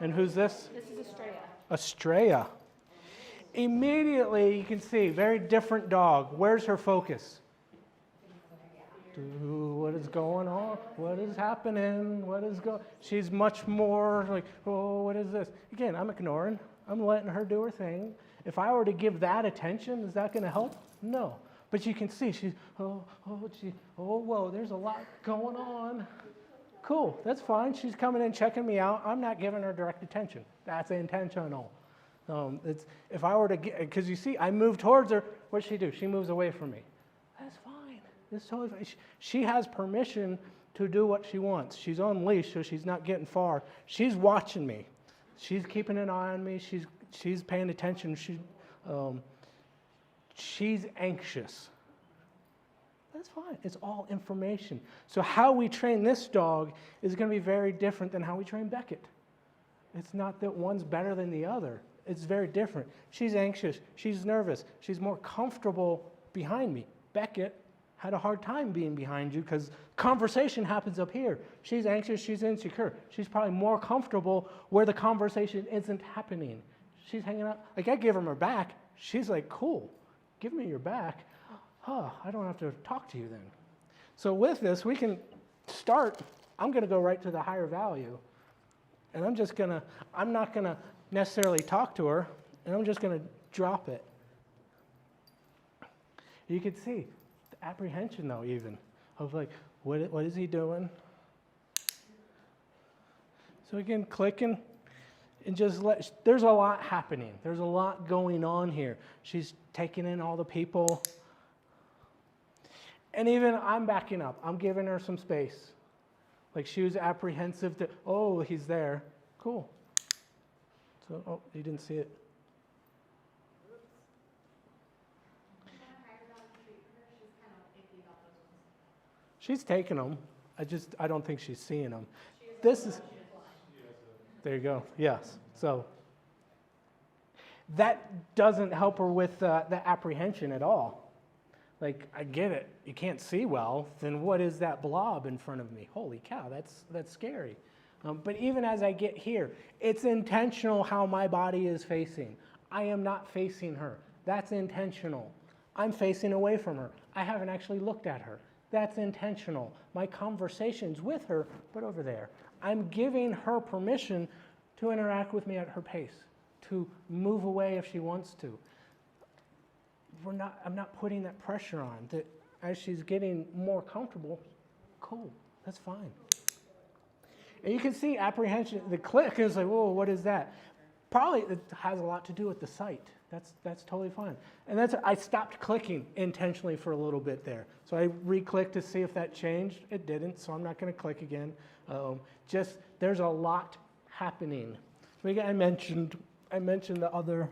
And who's this? This is Astrea. Astrea. Immediately, you can see, very different dog. Where's her focus? What is going on? What is happening? She's much more like, oh, what is this? Again, I'm ignoring. I'm letting her do her thing. If I were to give that attention, is that going to help? No. But you can see she's, whoa, there's a lot going on. Cool, that's fine. She's coming in, checking me out. I'm not giving her direct attention. That's intentional. If I were to get, because you see, I move towards her. What's she do? She moves away from me. That's fine. It's totally fine. She has permission to do what she wants. She's on leash, so she's not getting far. She's watching me. She's keeping an eye on me. She's paying attention. She's anxious. That's fine. It's all information. So how we train this dog is going to be very different than how we train Beckett. It's not that one's better than the other. It's very different. She's anxious. She's nervous. She's more comfortable behind me. Beckett had a hard time being behind you because conversation happens up here. She's anxious. She's insecure. She's probably more comfortable where the conversation isn't happening. She's hanging out. Like I give her back. She's like, cool. Give me your back. I don't have to talk to you then. So with this, we can start. I'm going to go right to the higher value. And I'm not going to necessarily talk to her, and I'm just going to drop it. You can see the apprehension, though, even, of like, what is he doing? So again, clicking, and there's a lot happening. There's a lot going on here. She's taking in all the people. And even I'm backing up. I'm giving her some space. Like she was apprehensive that, oh, he's there. Cool. So, you didn't see it. She's taking them. I don't think she's seeing them. There you go. Yes. So that doesn't help her with the apprehension at all. Like, I get it. You can't see well. Then what is that blob in front of me? Holy cow, that's scary. But even as I get here, it's intentional how my body is facing. I am not facing her. That's intentional. I'm facing away from her. I haven't actually looked at her. That's intentional. My conversation's with her, but over there. I'm giving her permission to interact with me at her pace, to move away if she wants to. I'm not putting that pressure on. That as she's getting more comfortable, cool, that's fine. And you can see apprehension. The click is like, whoa, what is that? Probably it has a lot to do with the sight. That's totally fine. And I stopped clicking intentionally for a little bit there. So I re-clicked to see if that changed. It didn't, so I'm not going to click again. There's a lot happening. So again, I mentioned the other.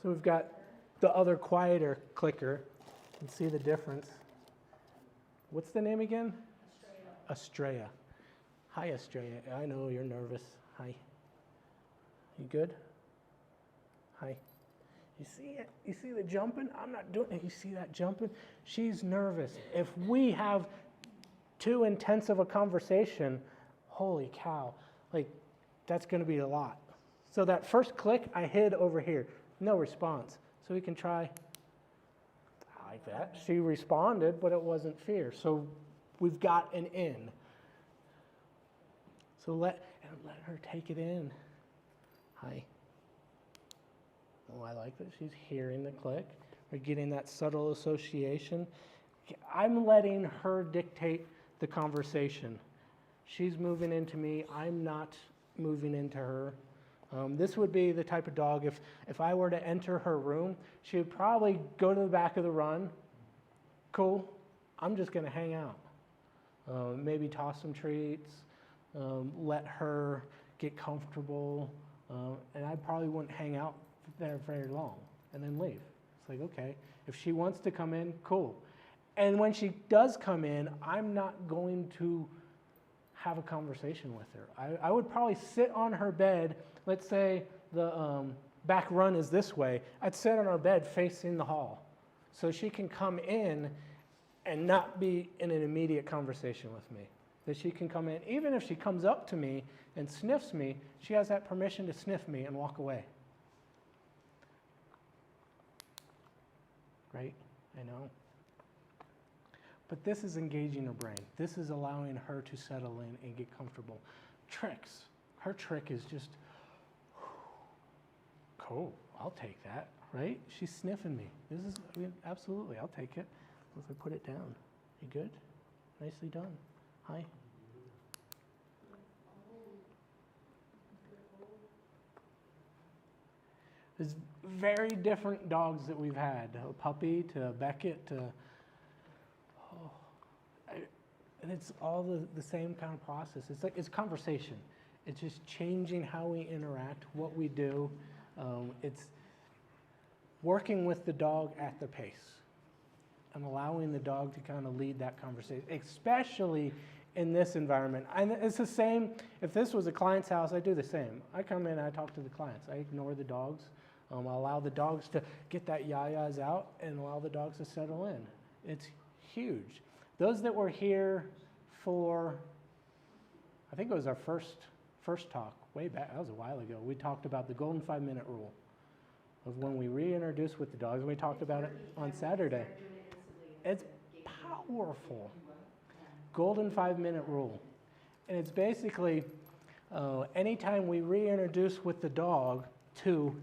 So we've got the other quieter clicker. You can see the difference. What's the name again? Astrea. Hi, Astrea. I know you're nervous. Hi. You good? Hi. You see it? You see the jumping? I'm not doing it. You see that jumping? She's nervous. If we have too intense of a conversation, holy cow, like that's going to be a lot. So that first click, I hid over here. No response. So we can try like that. She responded, but it wasn't fear. So we've got an in. So let her take it in. Hi. Oh, I like that she's hearing the click. We're getting that subtle association. I'm letting her dictate the conversation. She's moving into me. I'm not moving into her. This would be the type of dog, if I were to enter her room, she would probably go to the back of the run. Cool. I'm just going to hang out. Maybe toss some treats, let her get comfortable, and I probably wouldn't hang out there very long and then leave. It's like, okay, if she wants to come in, cool. And when she does come in, I'm not going to have a conversation with her. I would probably sit on her bed. Let's say the back run is this way. I'd sit on her bed facing the hall so she can come in and not be in an immediate conversation with me. that she can come in. Even if she comes up to me and sniffs me, she has that permission to sniff me and walk away. Great, I know. But this is engaging her brain. This is allowing her to settle in and get comfortable. Tricks. Her trick is just, cool, I'll take that, right? She's sniffing me. This is, absolutely, I'll take it. If I put it down. You good? Nicely done. Hi. There's very different dogs that we've had. A puppy to Beckett to, and it's all the same kind of process. It's conversation. It's just changing how we interact, what we do. It's working with the dog at the pace and allowing the dog to kind of lead that conversation, especially in this environment. And it's the same, if this was a client's house, I do the same. I come in, I talk to the clients. I ignore the dogs. I allow the dogs to get that yayas out and allow the dogs to settle in. It's huge. Those that were here for, I think it was our first talk, way back, that was a while ago. We talked about the golden 5-minute rule of when we reintroduce with the dogs. We talked about it on Saturday. It's powerful. Golden 5-minute rule. And it's basically anytime we reintroduce with the dog to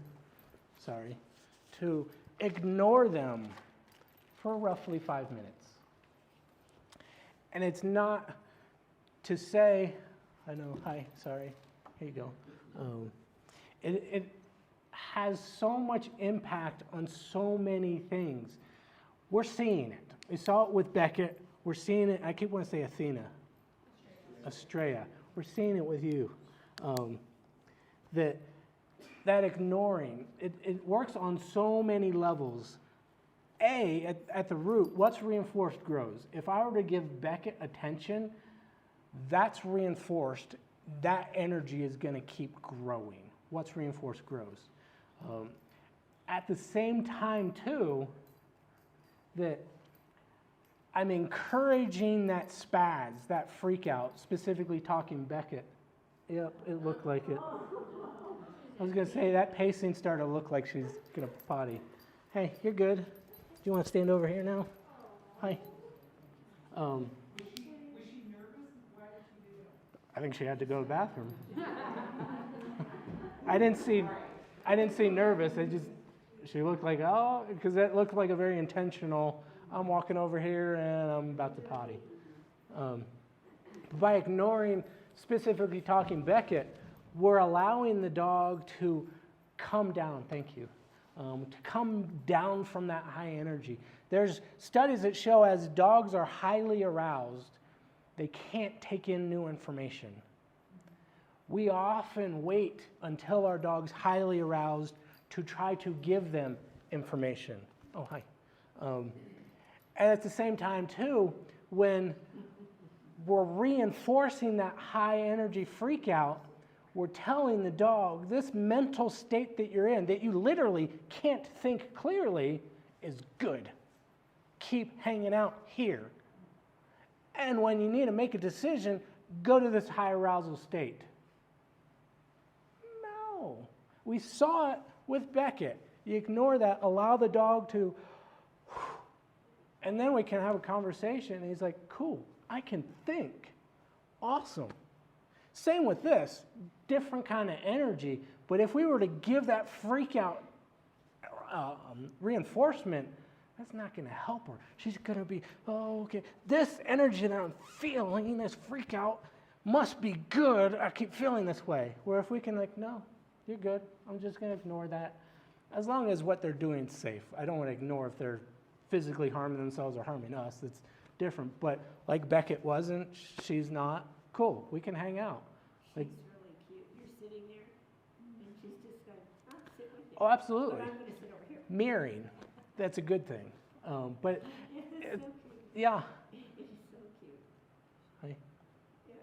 ignore them for roughly 5 minutes. And it's not to say, I know, hi, sorry, here you go. It has so much impact on so many things. We're seeing it. We saw it with Beckett. We're seeing it, I keep wanting to say Athena. Astrea. We're seeing it with you. That ignoring, it works on so many levels. At the root, what's reinforced grows. If I were to give Beckett attention, that's reinforced. That energy is going to keep growing. What's reinforced grows. At the same time, too, that I'm encouraging that spaz, that freak out, specifically talking Beckett. Yep, it looked like it. I was going to say that pacing started to look like she's going to potty. Hey, you're good. Do you want to stand over here now? Hi. Was she nervous? Why did she do that? I think she had to go to the bathroom. I didn't see nervous. She looked like, because that looked like a very intentional, I'm walking over here and I'm about to potty. By ignoring, specifically talking Beckett, we're allowing the dog to come down, thank you, to come down from that high energy. There's studies that show as dogs are highly aroused, they can't take in new information. We often wait until our dog's highly aroused to try to give them information. Oh, hi. And at the same time, too, when we're reinforcing that high energy freak out, we're telling the dog this mental state that you're in, that you literally can't think clearly, is good. Keep hanging out here. And when you need to make a decision, go to this high arousal state. No. We saw it with Beckett. You ignore that, allow the dog to, and then we can have a conversation. And he's like, cool, I can think. Awesome. Same with this, different kind of energy. But if we were to give that freak out reinforcement, that's not going to help her. She's going to be, okay, this energy that I'm feeling, this freak out, must be good. I keep feeling this way. Where if we can no, you're good. I'm just going to ignore that. As long as what they're doing is safe. I don't want to ignore if they're physically harming themselves or harming us. It's different. But like Beckett wasn't, she's not. Cool, we can hang out. She's really cute. You're sitting there, and she's just going, sit with you. Oh, absolutely. But I'm going to sit over here. Mirroring, that's a good thing. But It's so cute. yeah. It's so cute. Hi. Yeah.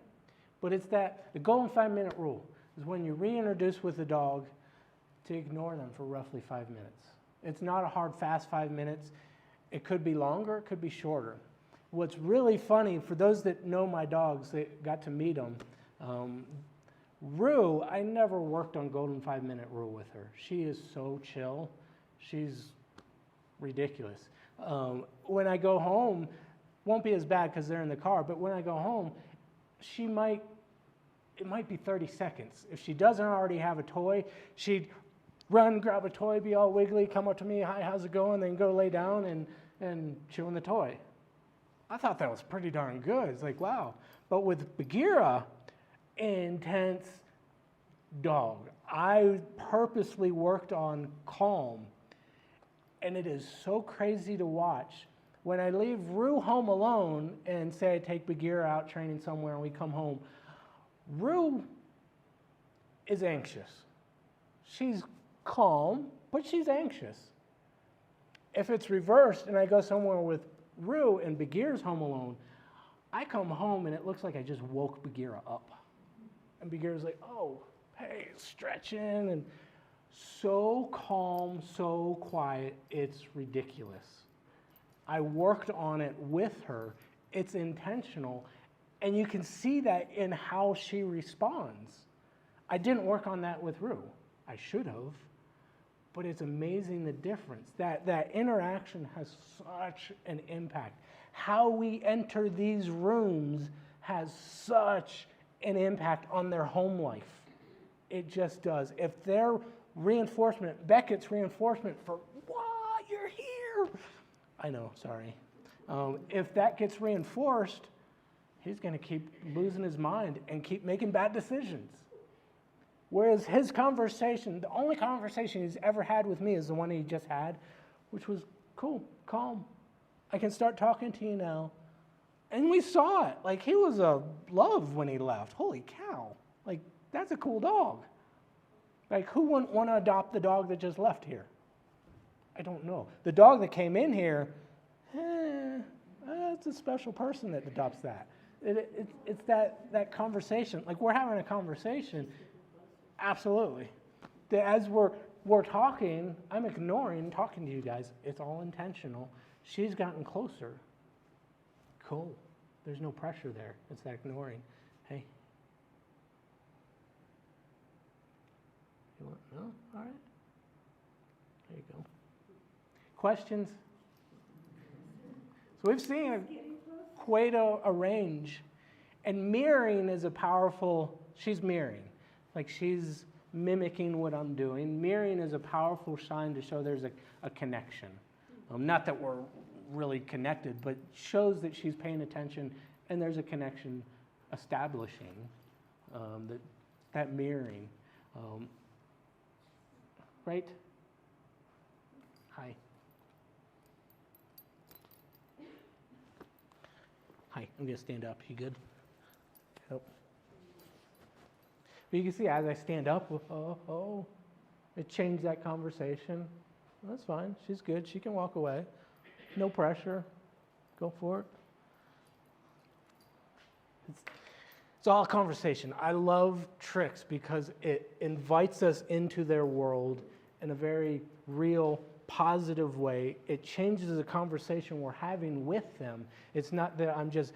But it's the golden 5-minute rule is when you reintroduce with the dog to ignore them for roughly 5 minutes. It's not a hard, fast 5 minutes. It could be longer, it could be shorter. what's really funny, for those that know my dogs, that got to meet them, Rue, I never worked on Golden 5-minute rule with her. She is so chill. She's ridiculous. When I go home, won't be as bad because they're in the car, but when I go home, it might be 30 seconds. If she doesn't already have a toy, she'd run, grab a toy, be all wiggly, come up to me, hi, how's it going, then go lay down and chew on the toy. I thought that was pretty darn good. It's like, wow. But with Bagheera, intense dog. I purposely worked on calm, and it is so crazy to watch. When I leave Rue home alone and say I take Bagheera out training somewhere and we come home, Rue is anxious. She's calm, but she's anxious. If it's reversed and I go somewhere with Rue and Bagheera's home alone, I come home and it looks like I just woke Bagheera up. And Bagheera's like, oh, hey, stretching, and so calm, so quiet, it's ridiculous. I worked on it with her. It's intentional, and you can see that in how she responds. I didn't work on that with Rue. I should have, but it's amazing the difference. That interaction has such an impact. How we enter these rooms has such an impact on their home life. It just does. If their reinforcement, Beckett's reinforcement for, wow, you're here. I know, sorry. If that gets reinforced, he's going to keep losing his mind and keep making bad decisions. Whereas his conversation, the only conversation he's ever had with me is the one he just had, which was cool, calm. I can start talking to you now. And we saw it. Like, he was a love when he left. Holy cow. Like, that's a cool dog. Like, who wouldn't want to adopt the dog that just left here? I don't know. The dog that came in here, it's a special person that adopts that. It's that conversation. Like, we're having a conversation. Absolutely. As we're talking, I'm ignoring talking to you guys. It's all intentional. She's gotten closer. Cool. There's no pressure there. It's that ignoring. Hey. You want? No? All right. There you go. Questions? So we've seen quite a range. And mirroring is a powerful, she's mirroring. Like, she's mimicking what I'm doing. Mirroring is a powerful sign to show there's a connection. Not that we're really connected, but shows that she's paying attention and there's a connection establishing, that mirroring. Right? Hi. Hi, I'm going to stand up. You good? Yep. But you can see as I stand up, it changed that conversation. That's fine. She's good. She can walk away. No pressure. Go for it. It's all conversation. I love tricks because it invites us into their world in a very real, positive way. It changes the conversation we're having with them. It's not that I'm just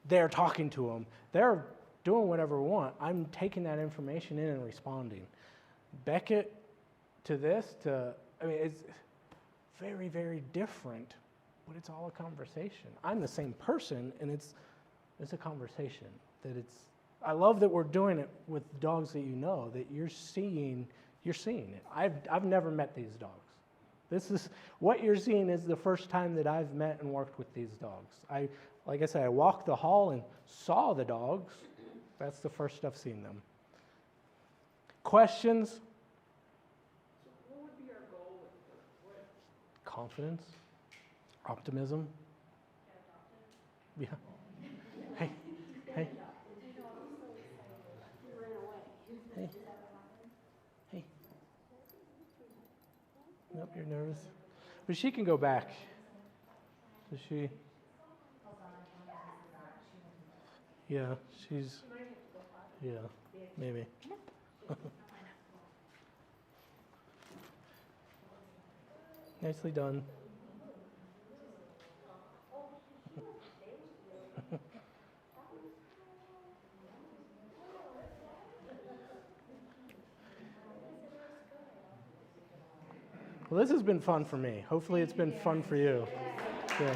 there talking to them. They're doing whatever we want. I'm taking that information in and responding. Beckett to this, it's very, very different, but it's all a conversation. I'm the same person, and it's a conversation. I love that we're doing it with dogs that you know, that you're seeing it. I've never met these dogs. This is what you're seeing is the first time that I've met and worked with these dogs. Like I said, I walked the hall and saw the dogs. That's the first I've seen them. Questions? So what would be our goal with her? Confidence, optimism. Yeah. Hey. Hey. Hey. Hey. Nope, you're nervous. But she can go back. So she. Yeah, she's. Yeah, maybe. Nicely done. Well, this has been fun for me. Hopefully it's been fun for you. Yeah.